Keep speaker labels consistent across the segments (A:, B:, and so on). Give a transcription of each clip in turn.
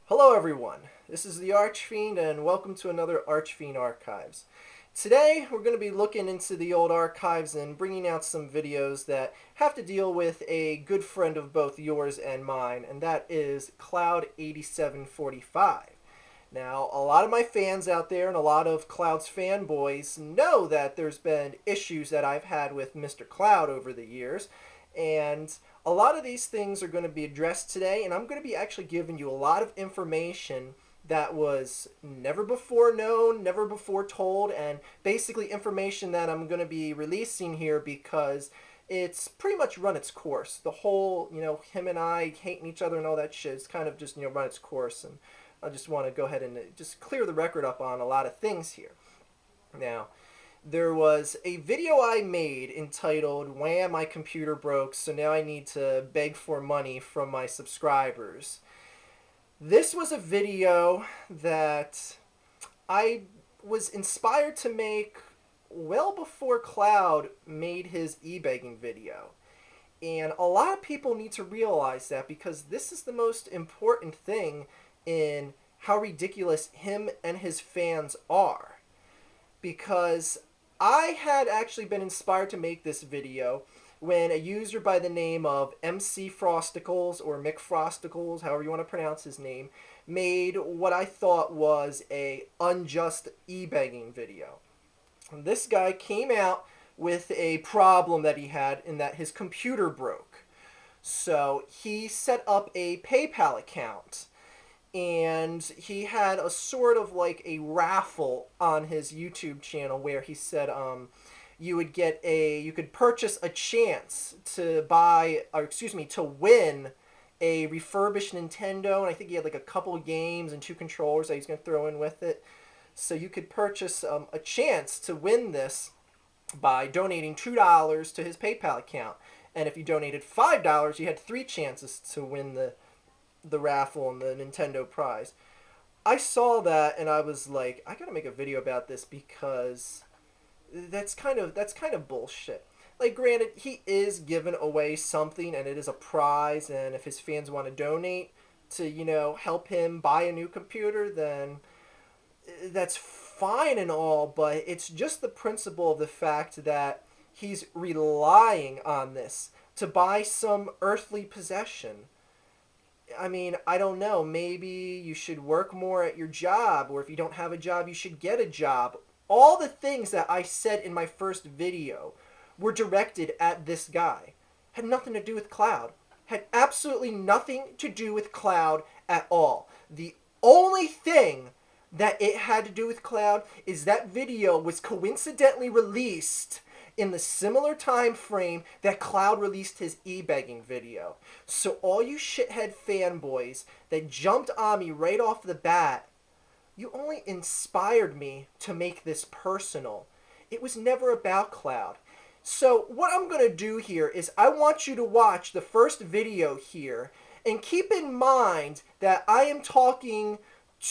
A: Hello everyone, this is the Archfiend and welcome to another Archfiend Archives. Today we're going to be looking into the old archives and bringing out some videos that have to deal with a good friend of both yours and mine, and that is Cloud8745. Now, a lot of my fans out there and a lot of Cloud's fanboys know that there's been issues that I've had with Mr. Cloud over the years, and a lot of these things are going to be addressed today, and I'm going to be actually giving you a lot of information that was never before known, never before told, and basically information that I'm going to be releasing here because it's pretty much run its course. The whole, him and I hating each other and all that shit is kind of just, run its course, and I just want to go ahead and just clear the record up on a lot of things here. Now, there was a video I made entitled, "Wham, my computer broke, so now I need to beg for money from my subscribers." This was a video that I was inspired to make well before Cloud made his e-begging video. And a lot of people need to realize that because this is the most important thing in how ridiculous him and his fans are. Because I had actually been inspired to make this video when a user by the name of MC Frosticles or Mick Frosticles, however you want to pronounce his name, made what I thought was a unjust e-begging video. This guy came out with a problem that he had in that his computer broke. So he set up a PayPal account, and he had a sort of like a raffle on his YouTube channel where he said you could purchase a chance to to win a refurbished Nintendo, and I think he had like a couple games and 2 controllers that he's going to throw in with it. So you could purchase a chance to win this by donating $2 to his PayPal account. And if you donated $5, you had 3 chances to win the raffle and the Nintendo prize. I saw that and I was like, I gotta make a video about this because that's kind of bullshit. Like, granted, he is giving away something and it is a prize, and if his fans want to donate to, help him buy a new computer, then that's fine and all, but it's just the principle of the fact that he's relying on this to buy some earthly possession. I mean, I don't know, maybe you should work more at your job, or if you don't have a job, you should get a job. All the things that I said in my first video were directed at this guy. Had nothing to do with Cloud. Had absolutely nothing to do with Cloud at all. The only thing that it had to do with Cloud is that video was coincidentally released in the similar time frame that Cloud released his e-begging video. So all you shithead fanboys that jumped on me right off the bat, you only inspired me to make this personal. It was never about Cloud. So what I'm going to do here is I want you to watch the first video here, and keep in mind that I am talking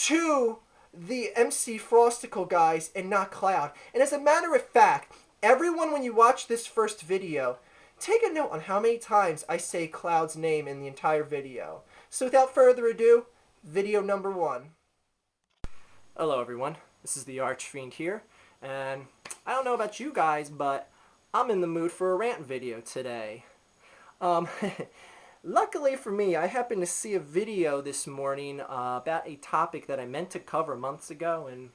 A: to the MC Frosticle guys and not Cloud. And as a matter of fact, everyone, when you watch this first video, take a note on how many times I say Cloud's name in the entire video. So without further ado, video number 1. Hello everyone, this is the Archfiend here, and I don't know about you guys, but I'm in the mood for a rant video today. Luckily for me, I happened to see a video this morning about a topic that I meant to cover months ago, and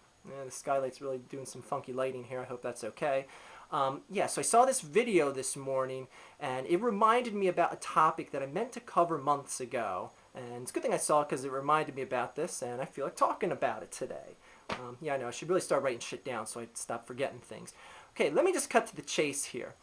A: the skylight's really doing some funky lighting here. I hope that's okay. So I saw this video this morning, and it reminded me about a topic that I meant to cover months ago. And it's a good thing I saw it because it reminded me about this, and I feel like talking about it today. I know, I should really start writing shit down so I stop forgetting things. Okay, let me just cut to the chase here.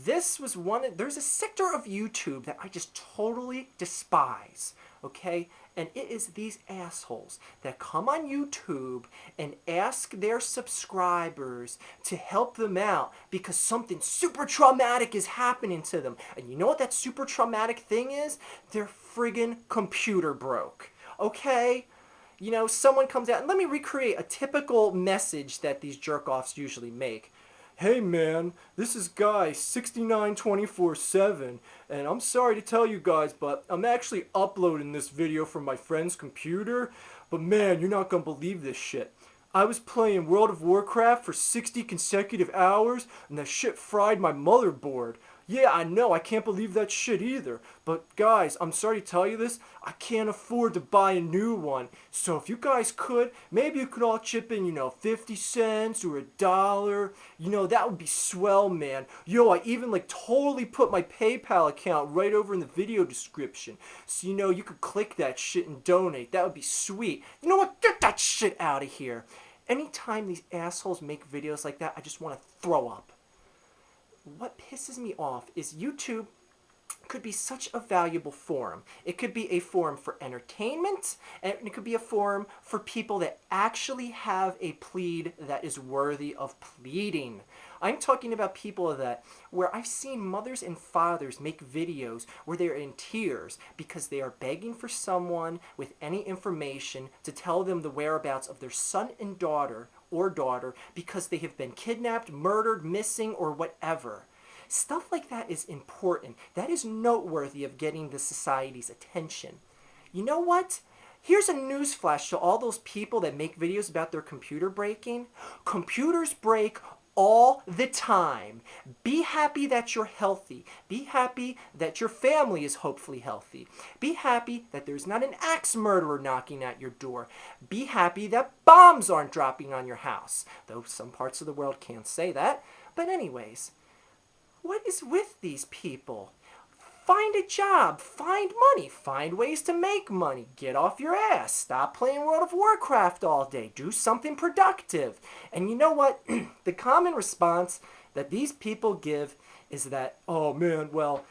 A: There's a sector of YouTube that I just totally despise, okay? And it is these assholes that come on YouTube and ask their subscribers to help them out because something super traumatic is happening to them. And you know what that super traumatic thing is? Their friggin' computer broke, okay? Someone comes out, and let me recreate a typical message that these jerk-offs usually make.
B: Hey man, this is Guy 6924/7, and I'm sorry to tell you guys, but I'm actually uploading this video from my friend's computer. But man, you're not gonna believe this shit. I was playing World of Warcraft for 60 consecutive hours, and that shit fried my motherboard. Yeah, I know, I can't believe that shit either. But guys, I'm sorry to tell you this, I can't afford to buy a new one. So if you guys could, maybe you could all chip in, 50 cents or $1. That would be swell, man. Yo, I even totally put my PayPal account right over in the video description. So you could click that shit and donate. That would be sweet. You know what? Get that shit out of here. Anytime these assholes make videos like that, I just want to throw up. What pisses me off is YouTube could be such a valuable forum. It could be a forum for entertainment, and it could be a forum for people that actually have a plead that is worthy of pleading. I'm talking about people where I've seen mothers and fathers make videos where they're in tears because they are begging for someone with any information to tell them the whereabouts of their son and daughter or daughter because they have been kidnapped, murdered, missing, or whatever. Stuff like that is important. That is noteworthy of getting the society's attention. You know what? Here's a newsflash to all those people that make videos about their computer breaking. Computers break all the time. Be happy that you're healthy. Be happy that your family is hopefully healthy. Be happy that there's not an axe murderer knocking at your door. Be happy that bombs aren't dropping on your house. Though some parts of the world can't say that. But anyways, what is with these people? Find a job, find money, find ways to make money, get off your ass, stop playing World of Warcraft all day, do something productive. And you know what? The common response that these people give is that, oh man, well,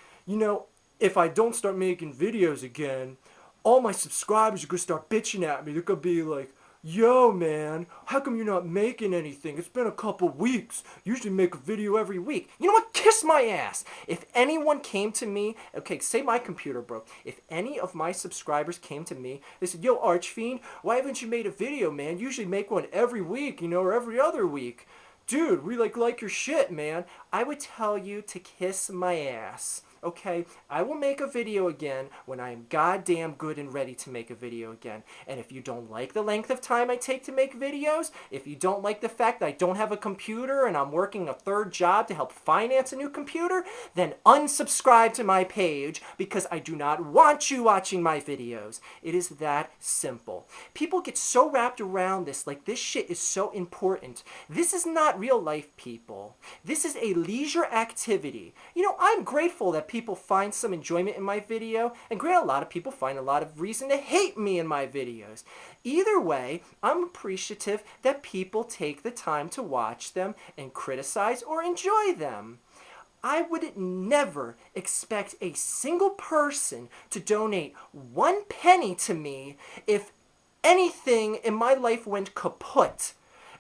B: if I don't start making videos again, all my subscribers are going to start bitching at me. They're going to be like, yo man, how come you're not making anything? It's been a couple weeks. Usually make a video every week. You know what? Kiss my ass. If anyone came to me, okay, say my computer broke. If any of my subscribers came to me, they said, yo Archfiend, why haven't you made a video, man? You usually make one every week, or every other week. Dude, we like your shit, man. I would tell you to kiss my ass. Okay, I will make a video again when I am goddamn good and ready to make a video again. And if you don't like the length of time I take to make videos, if you don't like the fact that I don't have a computer and I'm working a third job to help finance a new computer, then unsubscribe to my page because I do not want you watching my videos. It is that simple. People get so wrapped around this, like this shit is so important. This is not real life, people. This is a leisure activity. I'm grateful that people find some enjoyment in my video, and granted, a lot of people find a lot of reason to hate me in my videos. Either way, I'm appreciative that people take the time to watch them and criticize or enjoy them. I would never expect a single person to donate 1 penny to me if anything in my life went kaput.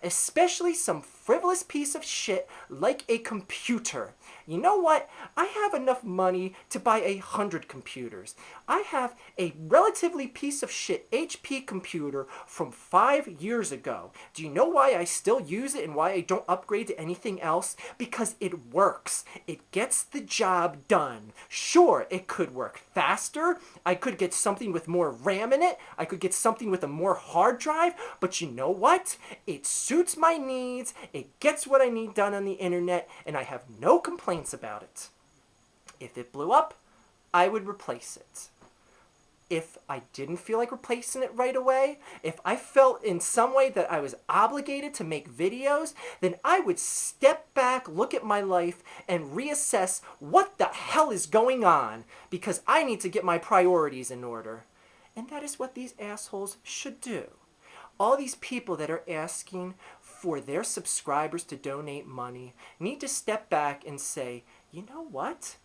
B: Especially some frivolous piece of shit like a computer. You know what? I have enough money to buy 100 computers. I have a relatively piece of shit HP computer from 5 years ago. Do you know why I still use it and why I don't upgrade to anything else? Because it works. It gets the job done. Sure, it could work faster. I could get something with more RAM in it. I could get something with a more hard drive. But you know what? It suits my needs. It gets what I need done on the internet, and I have no complaints about it. If it blew up, I would replace it. If I didn't feel like replacing it right away, if I felt in some way that I was obligated to make videos, then I would step back, look at my life, and reassess what the hell is going on, because I need to get my priorities in order. And that is what these assholes should do. All these people that are asking for their subscribers to donate money need to step back and say, you know what?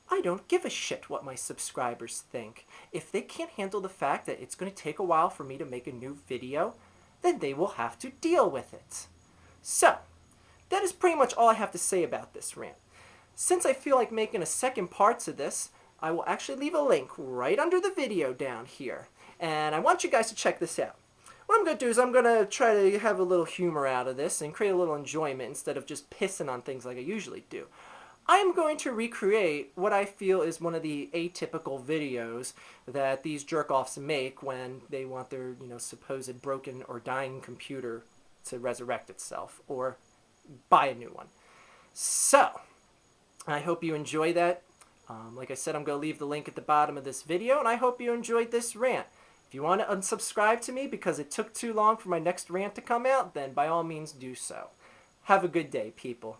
B: I don't give a shit what my subscribers think. If they can't handle the fact that it's going to take a while for me to make a new video, then they will have to deal with it. So, that is pretty much all I have to say about this rant. Since I feel like making a second part to this, I will actually leave a link right under the video down here. And I want you guys to check this out.
A: what I'm going to do is I'm going to try to have a little humor out of this and create a little enjoyment instead of just pissing on things like I usually do. I'm going to recreate what I feel is one of the atypical videos that these jerk-offs make when they want their, supposed broken or dying computer to resurrect itself or buy a new one. So, I hope you enjoy that. Like I said, I'm going to leave the link at the bottom of this video, and I hope you enjoyed this rant. If you want to unsubscribe to me because it took too long for my next rant to come out, then by all means do so. Have a good day, people.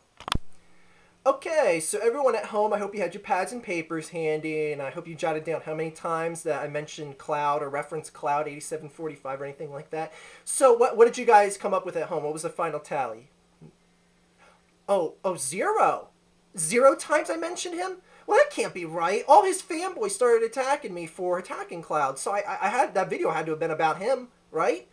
A: Okay, so everyone at home, I hope you had your pads and papers handy, and I hope you jotted down how many times that I mentioned Cloud or referenced Cloud8745 or anything like that. So what did you guys come up with at home? What was the final tally? Oh, 0. 0 times I mentioned him? Well, that can't be right. All his fanboys started attacking me for attacking Cloud, so I had that video had to have been about him, right?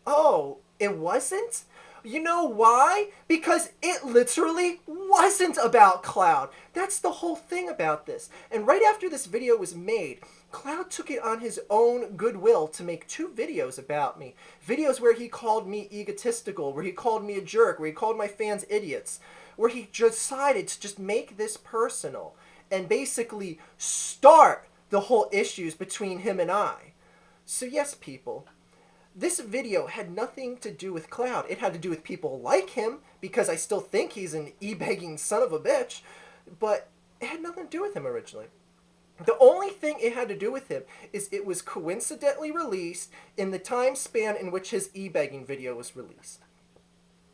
A: Oh, it wasn't? You know why? Because it literally wasn't about Cloud. That's the whole thing about this. And right after this video was made, Cloud took it on his own goodwill to make 2 videos about me. Videos where he called me egotistical, where he called me a jerk, where he called my fans idiots, where he decided to just make this personal and basically start the whole issues between him and I. So yes, people. This video had nothing to do with Cloud. It had to do with people like him, because I still think he's an e-begging son of a bitch, but it had nothing to do with him originally. The only thing it had to do with him is it was coincidentally released in the time span in which his e-begging video was released.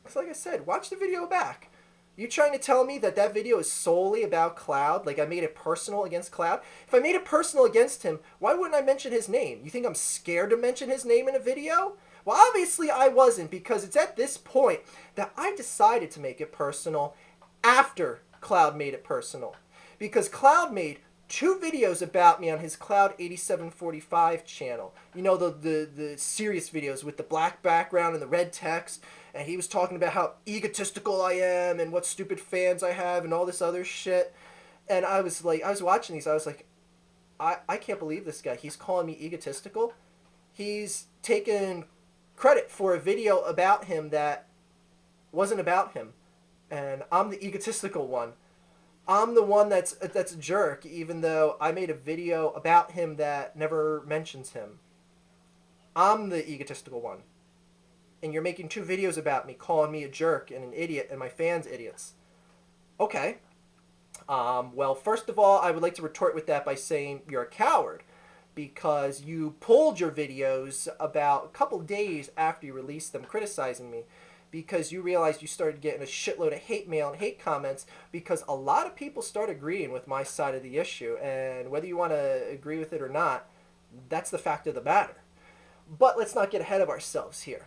A: Because like I said, watch the video back. You trying to tell me that that video is solely about Cloud? Like I made it personal against Cloud? If I made it personal against him, why wouldn't I mention his name? You think I'm scared to mention his name in a video? Well, obviously I wasn't, because it's at this point that I decided to make it personal after Cloud made it personal. Because Cloud made 2 videos about me on his Cloud8745 channel. You know, the serious videos with the black background and the red text. And he was talking about how egotistical I am and what stupid fans I have and all this other shit. And I was watching these. I was like, I can't believe this guy. He's calling me egotistical. He's taken credit for a video about him that wasn't about him. And I'm the egotistical one. I'm the one that's a jerk, even though I made a video about him that never mentions him. I'm the egotistical one. And you're making 2 videos about me, calling me a jerk and an idiot and my fans idiots. Okay. Well, first of all, I would like to retort with that by saying you're a coward, because you pulled your videos about a couple days after you released them criticizing me, because you realized you started getting a shitload of hate mail and hate comments, because a lot of people start agreeing with my side of the issue, and whether you want to agree with it or not, that's the fact of the matter. But let's not get ahead of ourselves here.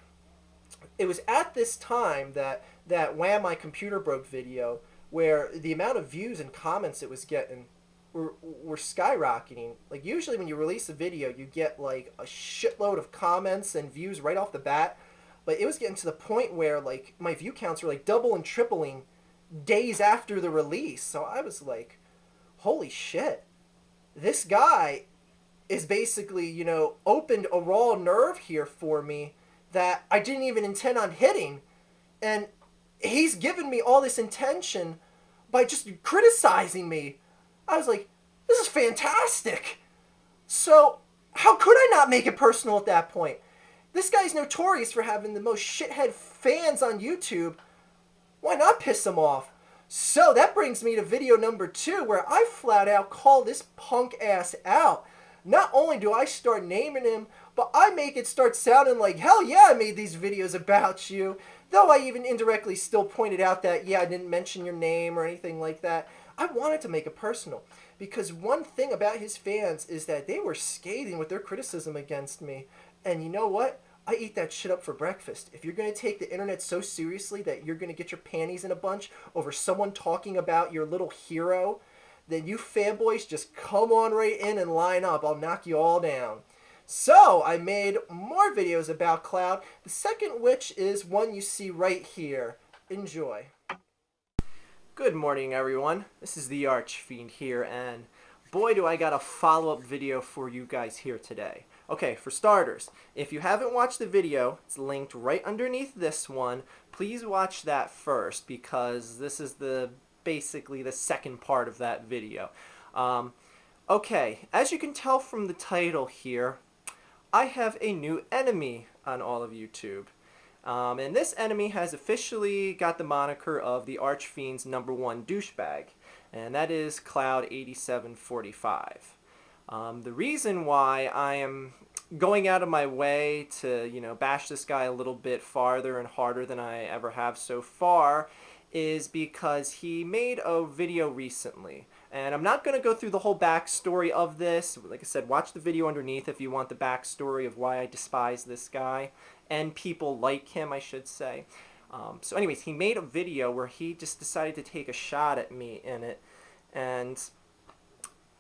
A: It was at this time that Wham My Computer Broke video, where the amount of views and comments it was getting were skyrocketing. Like usually when you release a video, you get like a shitload of comments and views right off the bat. But it was getting to the point where like my view counts were like double and tripling days after the release. So I was like, holy shit. This guy is basically, opened a raw nerve here for me that I didn't even intend on hitting. And he's given me all this intention by just criticizing me. I was like, this is fantastic. So how could I not make it personal at that point? This guy's notorious for having the most shithead fans on YouTube. Why not piss him off? So that brings me to video number 2, where I flat out call this punk ass out. Not only do I start naming him, but I make it start sounding like, hell yeah, I made these videos about you. Though I even indirectly still pointed out that, yeah, I didn't mention your name or anything like that. I wanted to make it personal, because one thing about his fans is that they were scathing with their criticism against me. And you know what? I eat that shit up for breakfast. If you're going to take the internet so seriously that you're going to get your panties in a bunch over someone talking about your little hero, then you fanboys just come on right in and line up. I'll knock you all down. So I made more videos about Cloud, the second which is one you see right here. Enjoy. Good morning, everyone. This is the Archfiend here, and boy do I got a follow-up video for you guys here today. Okay, for starters, if you haven't watched the video, it's linked right underneath this one. Please watch that first because this is basically the second part of that video. Okay, as you can tell from the title here, I have a new enemy on all of YouTube. And this enemy has officially got the moniker of the Archfiend's #1 douchebag, and that is Cloud8745. The reason why I am going out of my way to, bash this guy a little bit farther and harder than I ever have so far is because he made a video recently. And I'm not going to go through the whole backstory of this. Like I said, watch the video underneath if you want the backstory of why I despise this guy. And people like him, I should say. So anyways, he made a video where he just decided to take a shot at me in it. And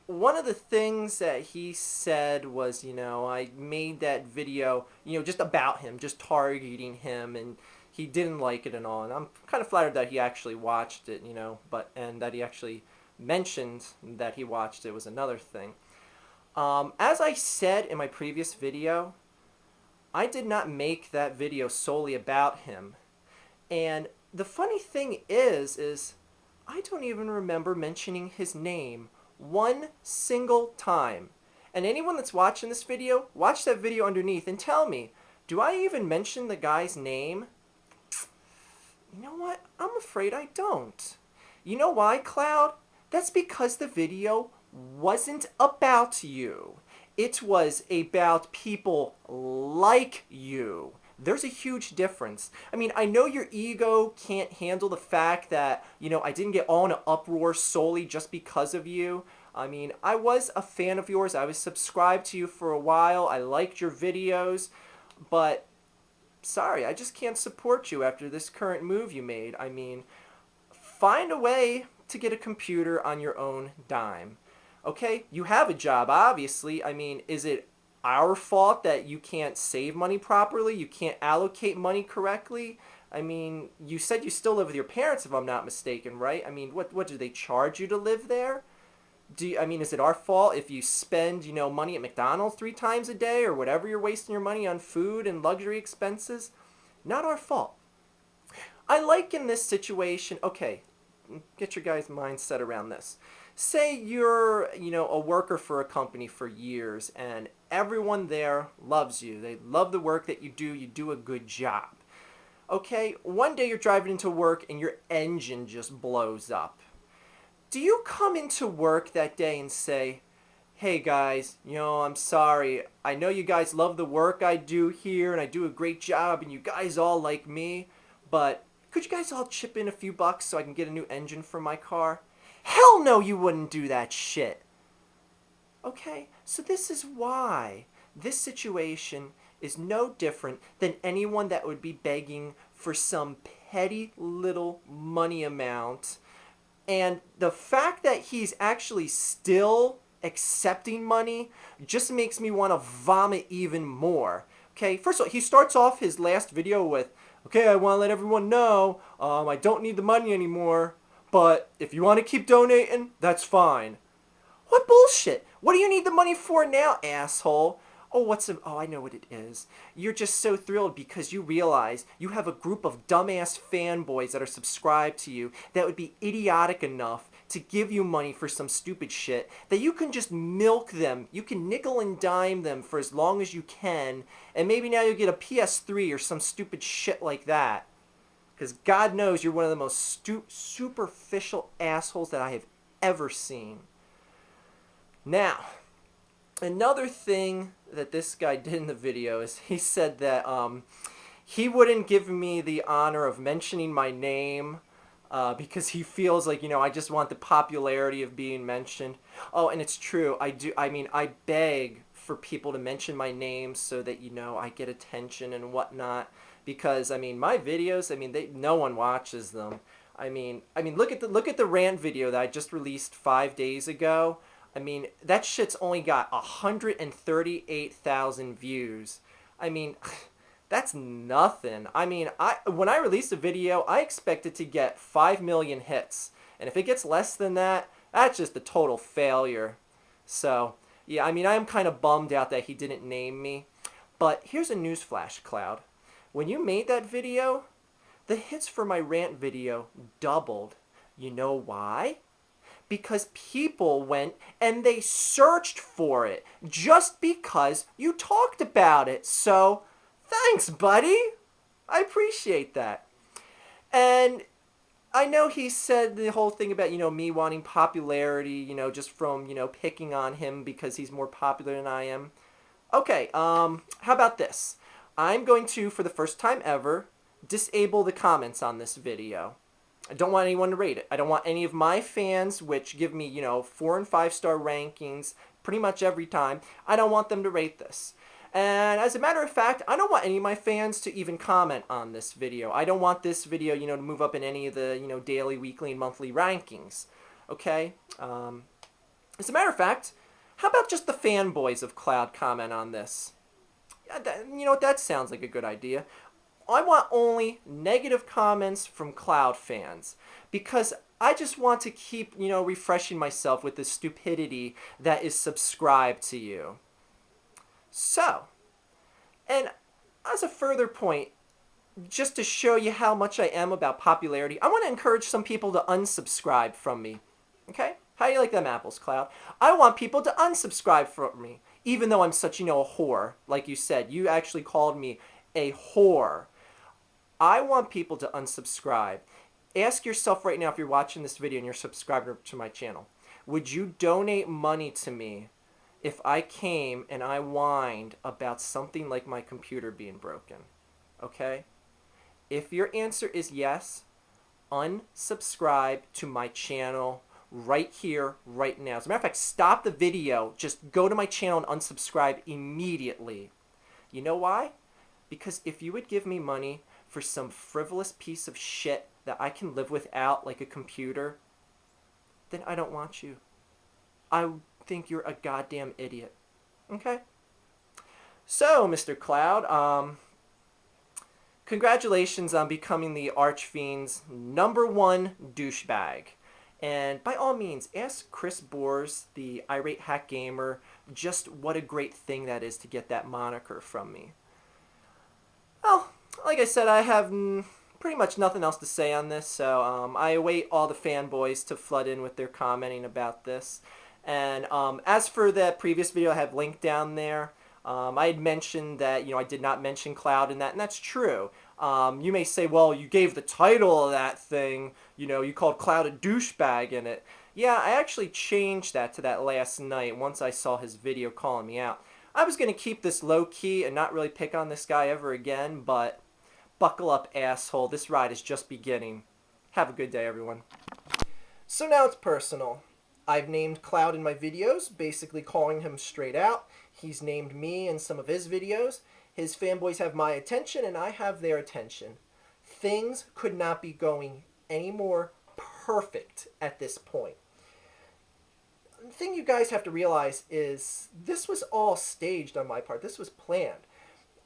A: one of the things that he said was, I made that video, just about him, just targeting him, and he didn't like it and all. And I'm kind of flattered that he actually watched it, and that he actually mentioned that he watched it was another thing. As I said in my previous video, I did not make that video solely about him. And the funny thing is I don't even remember mentioning his name one single time. And anyone that's watching this video, watch that video underneath and tell me, do I even mention the guy's name? You know what? I'm afraid I don't. You know why, Cloud? That's because the video wasn't about you. It was about people like you. There's a huge difference. I mean, I know your ego can't handle the fact that, I didn't get all in an uproar solely just because of you. I mean, I was a fan of yours. I was subscribed to you for a while. I liked your videos. But, sorry, I just can't support you after this current move you made. I mean, find a way to get a computer on your own dime. Okay, you have a job, obviously. I mean, is it our fault that you can't save money properly? You can't allocate money correctly? I mean, you said you still live with your parents, if I'm not mistaken, right? I mean, what do they charge you to live there? Is it our fault if you spend, money at McDonald's 3 times a day or whatever you're wasting your money on food and luxury expenses? Not our fault. I like in this situation, okay, get your guys' mindset around this. Say you're, a worker for a company for years and everyone there loves you. They love the work that you do a good job. Okay, one day you're driving into work and your engine just blows up. Do you come into work that day and say, hey guys, I'm sorry. I know you guys love the work I do here and I do a great job and you guys all like me, but could you guys all chip in a few bucks so I can get a new engine for my car? Hell no, you wouldn't do that shit. Okay, so this is why this situation is no different than anyone that would be begging for some petty little money amount. And the fact that he's actually still accepting money just makes me want to vomit even more. Okay, first of all, he starts off his last video with, okay, I want to let everyone know I don't need the money anymore, but if you want to keep donating, that's fine. What bullshit? What do you need the money for now, asshole? Oh, I know what it is. You're just so thrilled because you realize you have a group of dumbass fanboys that are subscribed to you that would be idiotic enough to give you money for some stupid shit that you can just milk them. You can nickel and dime them for as long as you can, and maybe now you'll get a PS3 or some stupid shit like that. Because God knows you're one of the most superficial assholes that I have ever seen. Now, another thing that this guy did in the video is he said that he wouldn't give me the honor of mentioning my name because he feels like, I just want the popularity of being mentioned. Oh, and it's true. I beg for people to mention my name so that, I get attention and whatnot. Because, my videos, no one watches them. Look at the rant video that I just released 5 days ago. That shit's only got 138,000 views. That's nothing. When I released a video, I expected to get 5 million hits. And if it gets less than that, that's just a total failure. So, Yeah, I mean, I am kind of bummed out that he didn't name me. But here's a newsflash, Cloud. When you made that video, the hits for my rant video doubled. You know why? Because people went and they searched for it just because you talked about it. So, thanks, buddy. I appreciate that. And I know he said the whole thing about, me wanting popularity, just from, picking on him because he's more popular than I am. Okay, how about this? I'm going to, for the first time ever, disable the comments on this video. I don't want anyone to rate it. I don't want any of my fans, which give me, 4 and 5 star rankings pretty much every time. I don't want them to rate this. And as a matter of fact, I don't want any of my fans to even comment on this video. I don't want this video, to move up in any of the, daily, weekly, and monthly rankings. Okay? As a matter of fact, how about just the fanboys of Cloud comment on this? Yeah, that sounds like a good idea. I want only negative comments from Cloud fans because I just want to keep, refreshing myself with the stupidity that is subscribed to you. So, and as a further point, just to show you how much I am about popularity, I want to encourage some people to unsubscribe from me. Okay? How do you like them apples, Cloud? I want people to unsubscribe from me, even though I'm such, a whore. Like you said, you actually called me a whore. I want people to unsubscribe. Ask yourself right now, if you're watching this video and you're subscribed to my channel, would you donate money to me if I came and I whined about something like my computer being broken? Okay? If your answer is yes, unsubscribe to my channel right here, right now. As a matter of fact, stop the video, just go to my channel and unsubscribe immediately. You know why? Because if you would give me money for some frivolous piece of shit that I can live without, like a computer, then I don't want you. I think you're a goddamn idiot. Okay? So, Mr. Cloud, congratulations on becoming the Archfiend's #1 douchebag. And by all means, ask Chris Boers, the irate hack gamer, just what a great thing that is to get that moniker from me. Well, like I said, I have pretty much nothing else to say on this, so I await all the fanboys to flood in with their commenting about this. And as for that previous video I have linked down there, I had mentioned that, I did not mention Cloud in that, and that's true. You may say, well, you gave the title of that thing, you called Cloud a douchebag in it. Yeah, I actually changed that to that last night once I saw his video calling me out. I was going to keep this low-key and not really pick on this guy ever again, but buckle up, asshole. This ride is just beginning. Have a good day, everyone.
C: So now it's personal. I've named Cloud in my videos, basically calling him straight out. He's named me in some of his videos. His fanboys have my attention, and I have their attention. Things could not be going any more perfect at this point. The thing you guys have to realize is this was all staged on my part. This was planned.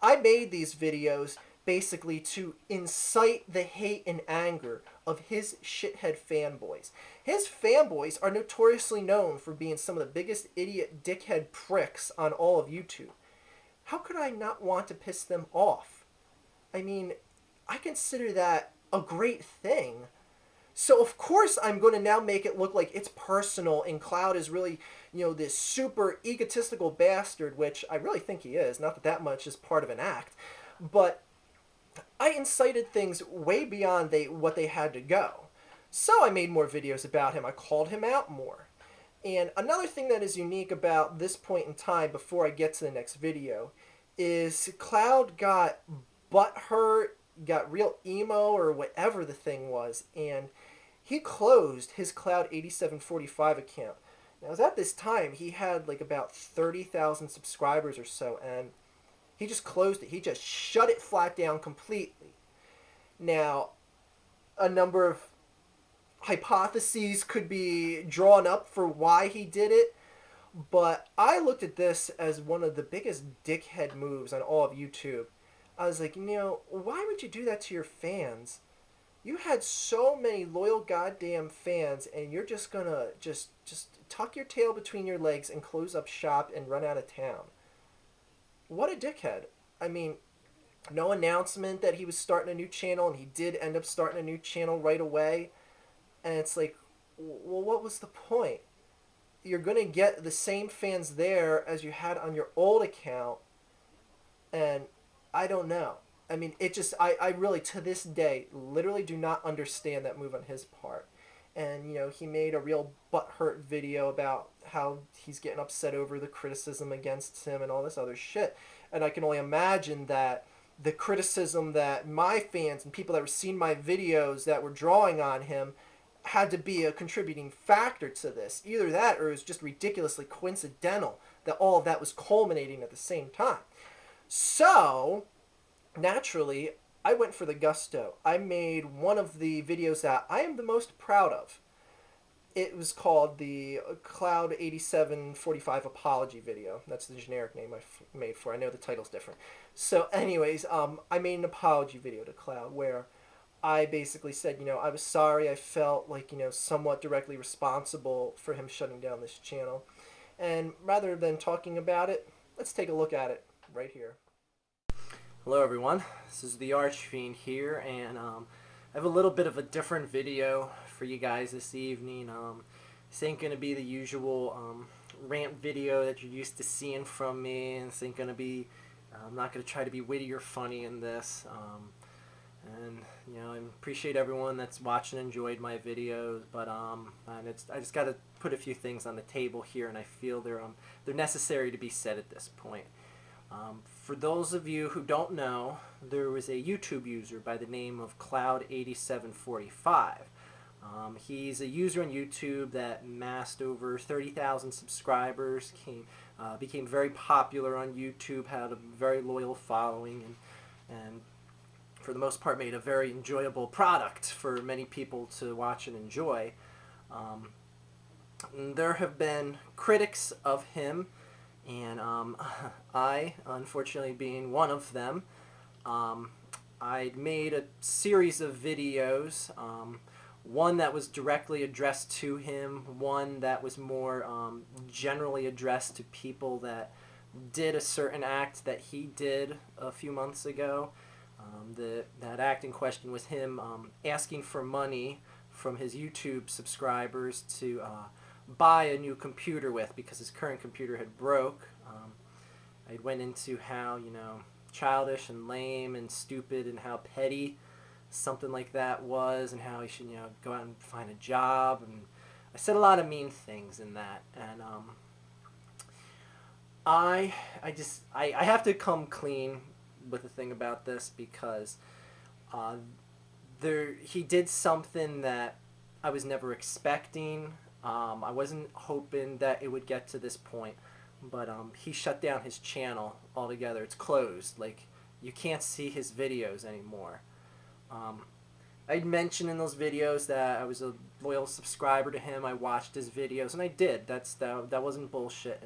C: I made these videos basically to incite the hate and anger of his shithead fanboys. His fanboys are notoriously known for being some of the biggest idiot dickhead pricks on all of YouTube. How could I not want to piss them off? I mean, I consider that a great thing. So of course I'm going to now make it look like it's personal and Cloud is really, this super egotistical bastard, which I really think he is. Not that that much is part of an act. But I incited things way beyond what they had to go. So I made more videos about him. I called him out more. And another thing that is unique about this point in time before I get to the next video is Cloud got butthurt, got real emo or whatever the thing was, and he closed his Cloud8745 account. Now, at this time, he had like about 30,000 subscribers or so, and he just closed it. He just shut it flat down completely. Now, a number of hypotheses could be drawn up for why he did it, but I looked at this as one of the biggest dickhead moves on all of YouTube. I was like, why would you do that to your fans? You had so many loyal goddamn fans, and you're just gonna just tuck your tail between your legs and close up shop and run out of town. What a dickhead. I mean, no announcement that he was starting a new channel, and he did end up starting a new channel right away. And it's like, well, what was the point? You're gonna get the same fans there as you had on your old account, and I don't know. I mean, it just, I really, to this day, literally do not understand that move on his part. And, he made a real butthurt video about how he's getting upset over the criticism against him and all this other shit. And I can only imagine that the criticism that my fans and people that were seeing my videos that were drawing on him had to be a contributing factor to this. Either that or it was just ridiculously coincidental that all of that was culminating at the same time. So, naturally, I went for the gusto. I made one of the videos that I am the most proud of. It was called the Cloud8745 apology video. That's the generic name I made for it. I know the title's different. So anyways, I made an apology video to Cloud where I basically said, I was sorry. I felt like, somewhat directly responsible for him shutting down this channel. And rather than talking about it, let's take a look at it right here.
A: Hello everyone, this is the Archfiend here, and I have a little bit of a different video for you guys this evening. This ain't going to be the usual rant video that you're used to seeing from me, and this ain't going to be, I'm not going to try to be witty or funny in this, and I appreciate everyone that's watched and enjoyed my videos, but and I just got to put a few things on the table here, and I feel they're necessary to be said at this point. For those of you who don't know, there was a YouTube user by the name of Cloud8745. He's a user on YouTube that amassed over 30,000 subscribers, became very popular on YouTube, had a very loyal following, and for the most part made a very enjoyable product for many people to watch and enjoy. There have been critics of him, and I, unfortunately being one of them, I made a series of videos, one that was directly addressed to him, one that was more generally addressed to people that did a certain act that he did a few months ago. That act in question was him asking for money from his YouTube subscribers to buy a new computer with, because his current computer had broke. I went into how, childish and lame and stupid and how petty something like that was, and how he should, go out and find a job, and I said a lot of mean things in that, and I have to come clean with the thing about this, because he did something that I was never expecting. I wasn't hoping that it would get to this point, but he shut down his channel altogether. It's closed. Like, you can't see his videos anymore. I'd mentioned in those videos that I was a loyal subscriber to him. I watched his videos, and I did. That wasn't bullshit.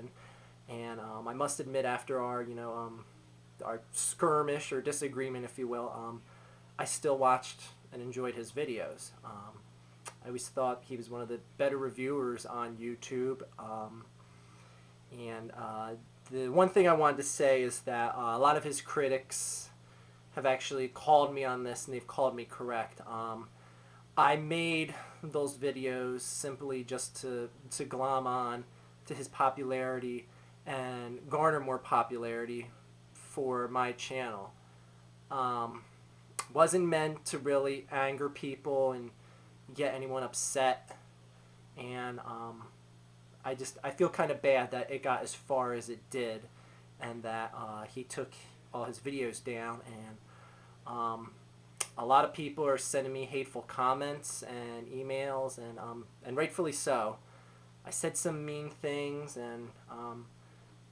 A: And I must admit, after our our skirmish or disagreement, if you will, I still watched and enjoyed his videos. I always thought he was one of the better reviewers on YouTube. The one thing I wanted to say is that a lot of his critics have actually called me on this, and they've called me correct. I made those videos simply just to glom on to his popularity and garner more popularity for my channel. Wasn't meant to really anger people and get anyone upset, and I feel kind of bad that it got as far as it did, and that he took all his videos down, and a lot of people are sending me hateful comments and emails, and rightfully so. I said some mean things, and I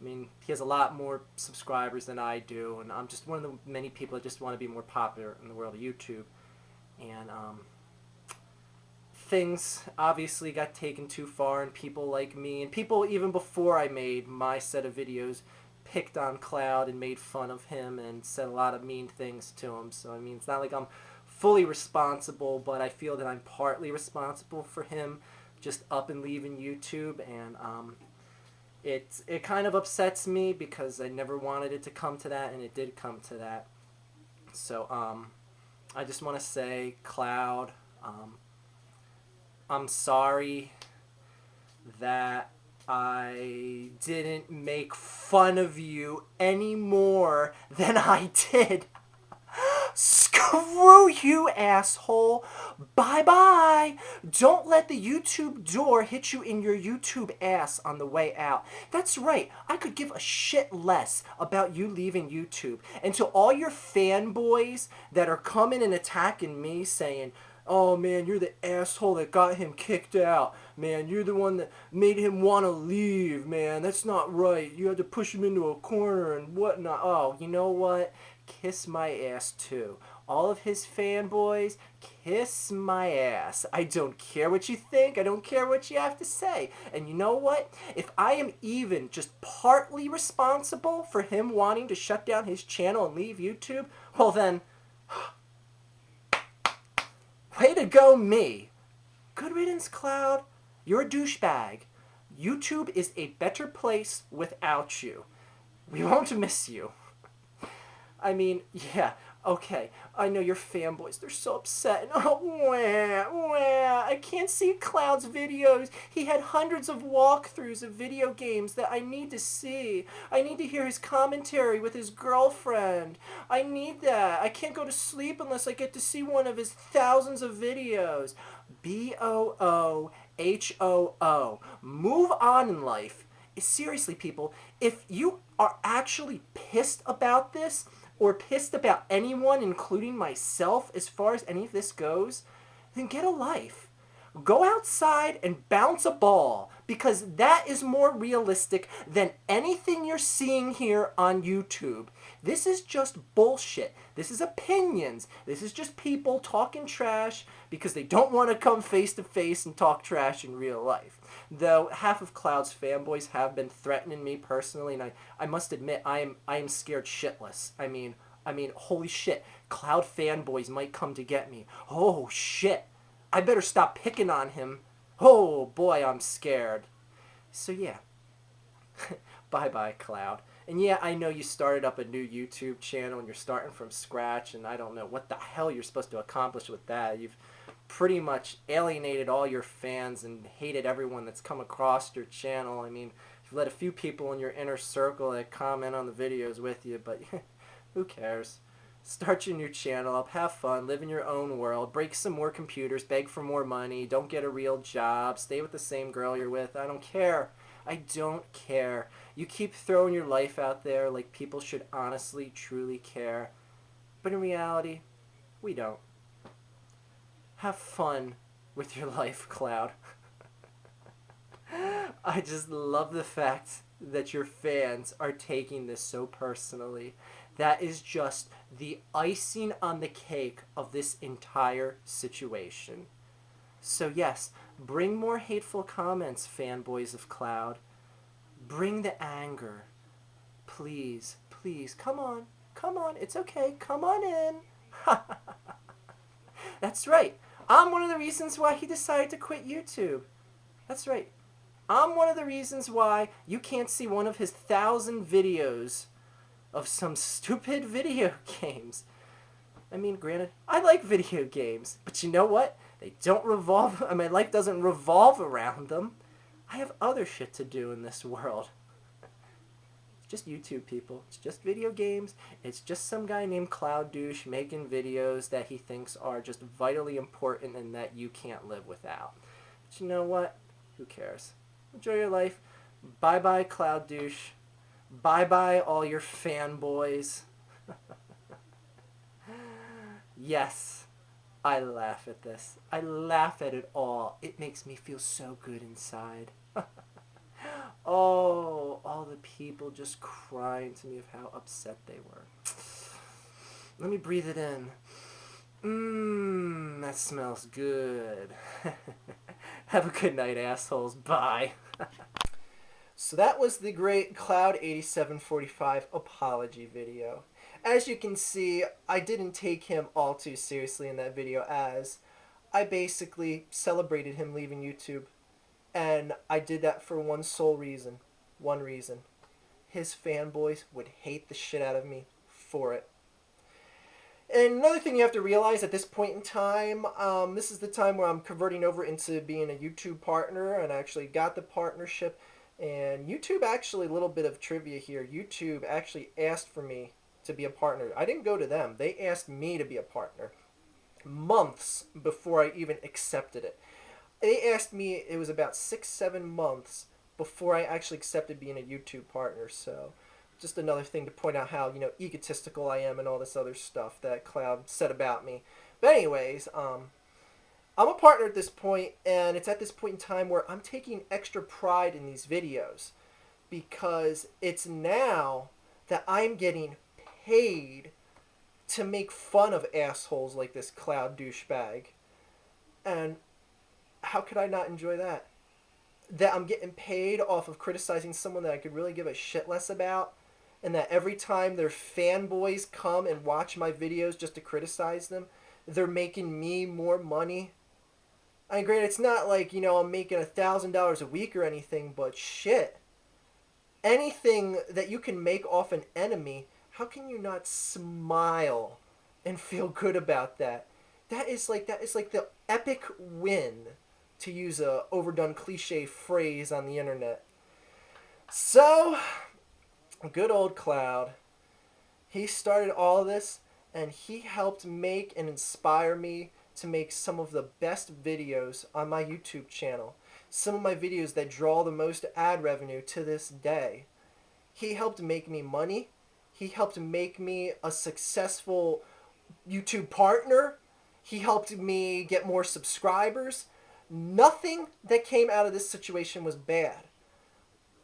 A: mean, he has a lot more subscribers than I do, and I'm just one of the many people that just want to be more popular in the world of YouTube. And things obviously got taken too far, and people like me, and people even before I made my set of videos, picked on Cloud and made fun of him and said a lot of mean things to him. So I mean, it's not like I'm
C: fully responsible, but I feel that I'm partly responsible for him just up and leaving YouTube, and it kind of upsets me because I never wanted it to come to that, and it did come to that. So I just want to say, Cloud, I'm sorry that I didn't make fun of you any more than I did. Screw you, asshole. Bye-bye. Don't let the YouTube door hit you in your YouTube ass on the way out. That's right. I could give a shit less about you leaving YouTube. And to all your fanboys that are coming and attacking me saying, oh man, you're the asshole that got him kicked out. Man, you're the one that made him want to leave, man. That's not right. You had to push him into a corner and whatnot. Oh, you know what? Kiss my ass too. All of his fanboys, kiss my ass. I don't care what you think. I don't care what you have to say. And you know what? If I am even just partly responsible for him wanting to shut down his channel and leave YouTube, well then, way to go me. Good riddance, Cloud. You're a douchebag. YouTube is a better place without you. We won't miss you. I mean, yeah, okay. I know your fanboys. They're so upset. And, oh, wah. I can't see Cloud's videos. He had hundreds of walkthroughs of video games that I need to see. I need to hear his commentary with his girlfriend. I need that. I can't go to sleep unless I get to see one of his thousands of videos. BOOHOO. Move on in life. Seriously, people, if you are actually pissed about this, or pissed about anyone, including myself, as far as any of this goes, then get a life. Go outside and bounce a ball, because that is more realistic than anything you're seeing here on YouTube. This is just bullshit. This is opinions. This is just people talking trash because they don't want to come face to face and talk trash in real life. Though half of Cloud's fanboys have been threatening me personally, and I must admit I am scared shitless. I mean, holy shit, Cloud fanboys might come to get me. Oh shit, I better stop picking on him. Oh boy, I'm scared. So yeah, bye-bye, Cloud. And yeah, I know you started up a new YouTube channel and you're starting from scratch, and I don't know what the hell you're supposed to accomplish with that. You've pretty much alienated all your fans and hated everyone that's come across your channel. I mean, you've let a few people in your inner circle that comment on the videos with you, but who cares? Start your new channel up, have fun, live in your own world, break some more computers, beg for more money, don't get a real job, stay with the same girl you're with. I don't care. I don't care. You keep throwing your life out there like people should honestly, truly care. But in reality, we don't. Have fun with your life, Cloud. I just love the fact that your fans are taking this so personally. That is just the icing on the cake of this entire situation. So yes, bring more hateful comments, fanboys of Cloud. Bring the anger. Please, please, come on, it's okay, come on in. That's right. I'm one of the reasons why he decided to quit YouTube. That's right. I'm one of the reasons why you can't see one of his 1,000 videos of some stupid video games. I mean, granted, I like video games, but you know what? They don't revolve, my life doesn't revolve around them. I have other shit to do in this world. It's just YouTube, people. It's just video games. It's just some guy named Cloud Douche making videos that he thinks are just vitally important and that you can't live without. But you know what? Who cares? Enjoy your life. Bye-bye, Cloud Douche. Bye-bye, all your fanboys. Yes, I laugh at this. I laugh at it all. It makes me feel so good inside. Oh, all the people just crying to me of how upset they were. Let me breathe it in. That smells good. Have a good night, assholes. Bye.
A: So that was the great Cloud8745 apology video.
C: as you can see, I didn't take him all too seriously in that video, as I basically celebrated him leaving YouTube. And I did that for one sole reason. One reason. His fanboys would hate the shit out of me for it. And another thing you have to realize at this point in time, this is the time where I'm converting over into being a YouTube partner, and I actually got the partnership. And YouTube actually, a little bit of trivia here, YouTube actually asked for me to be a partner. I didn't go to them. They asked me to be a partner months before I even accepted it. They asked me, it was about 6-7 months before I actually accepted being a YouTube partner. So just another thing to point out how, egotistical I am and all this other stuff that Cloud said about me. But anyways, I'm a partner at this point, and it's at this point in time where I'm taking extra pride in these videos, because it's now that I'm getting paid to make fun of assholes like this Cloud douchebag. And how could I not enjoy that? That I'm getting paid off of criticizing someone that I could really give a shit less about, and that every time their fanboys come and watch my videos just to criticize them, they're making me more money. I mean, granted, it's not like, I'm making $1,000 a week or anything, but shit. Anything that you can make off an enemy, how can you not smile and feel good about that? That is like the epic win, to use a overdone cliche phrase on the internet. So, good old Cloud. He started all this, and he helped make and inspire me to make some of the best videos on my YouTube channel. Some of my videos that draw the most ad revenue to this day. He helped make me money. He helped make me a successful YouTube partner. He helped me get more subscribers. Nothing that came out of this situation was bad.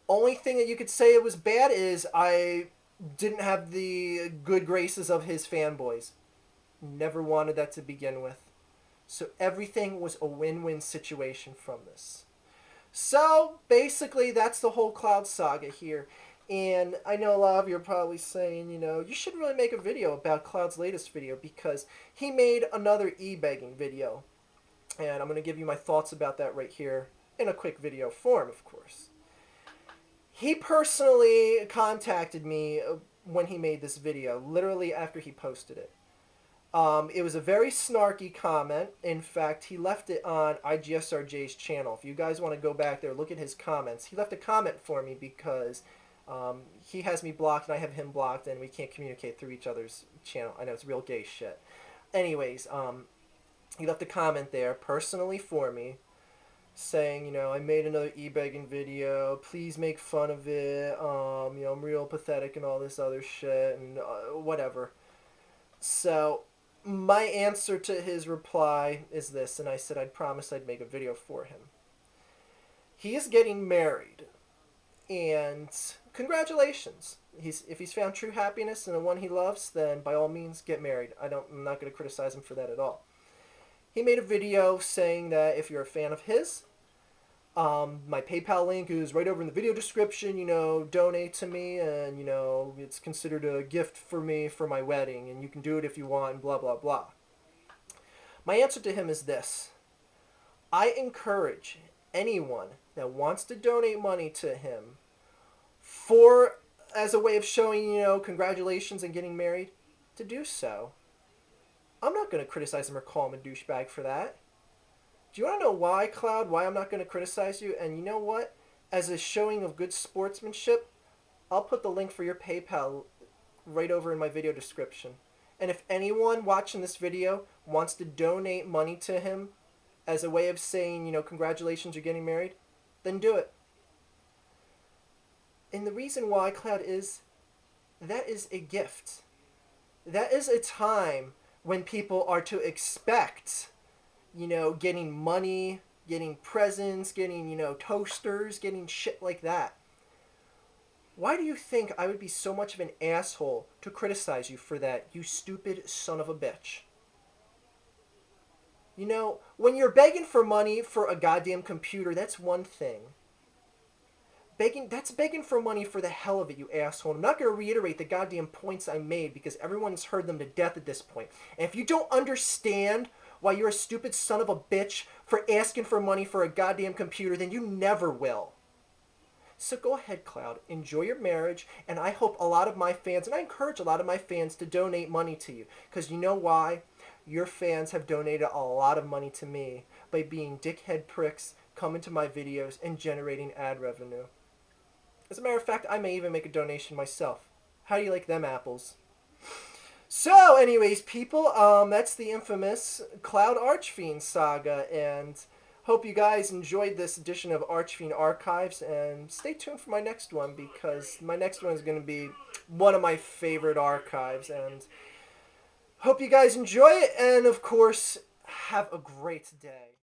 C: Only thing that you could say it was bad is I didn't have the good graces of his fanboys. Never wanted that to begin with. So everything was a win-win situation from this. So basically that's the whole Cloud saga here. And I know a lot of you are probably saying, you should really make a video about Cloud's latest video, because he made another e-begging video. And I'm going to give you my thoughts about that right here in a quick video form, of course. He personally contacted me when he made this video, literally after he posted it. It was a very snarky comment. In fact, he left it on IGSRJ's channel. If you guys want to go back there, look at his comments. He left a comment for me because he has me blocked and I have him blocked, and we can't communicate through each other's channel. I know, it's real gay shit. Anyways, he left a comment there personally for me, saying, I made another e-begging video, please make fun of it, I'm real pathetic and all this other shit, and whatever. So, my answer to his reply is this, and I said I'd promise I'd make a video for him. He is getting married, and congratulations. If he's found true happiness in the one he loves, then by all means, get married. I'm not going to criticize him for that at all. He made a video saying that if you're a fan of his, my PayPal link is right over in the video description, donate to me, and, it's considered a gift for me for my wedding, and you can do it if you want, and blah, blah, blah. My answer to him is this. I encourage anyone that wants to donate money to him as a way of showing, congratulations and getting married, to do so. I'm not going to criticize him or call him a douchebag for that. Do you want to know why, Cloud? Why I'm not going to criticize you? And you know what? As a showing of good sportsmanship, I'll put the link for your PayPal right over in my video description. And if anyone watching this video wants to donate money to him as a way of saying, congratulations, you're getting married, then do it. And the reason why, Cloud, is that is a gift. That is a time when people are to expect, getting money, getting presents, getting, toasters, getting shit like that. Why do you think I would be so much of an asshole to criticize you for that, you stupid son of a bitch? When you're begging for money for a goddamn computer, that's one thing. That's begging for money for the hell of it, you asshole. I'm not going to reiterate the goddamn points I made because everyone's heard them to death at this point. And if you don't understand why you're a stupid son of a bitch for asking for money for a goddamn computer, then you never will. So go ahead, Cloud. Enjoy your marriage, and I hope a lot of my fans, and I encourage a lot of my fans to donate money to you. Because you know why? Your fans have donated a lot of money to me by being dickhead pricks, coming to my videos, and generating ad revenue. As a matter of fact, I may even make a donation myself. How do you like them apples? So, anyways, people, that's the infamous Cloud Archfiend saga, and hope you guys enjoyed this edition of Archfiend Archives, and stay tuned for my next one, because my next one is going to be one of my favorite archives, and hope you guys enjoy it, and of course, have a great day.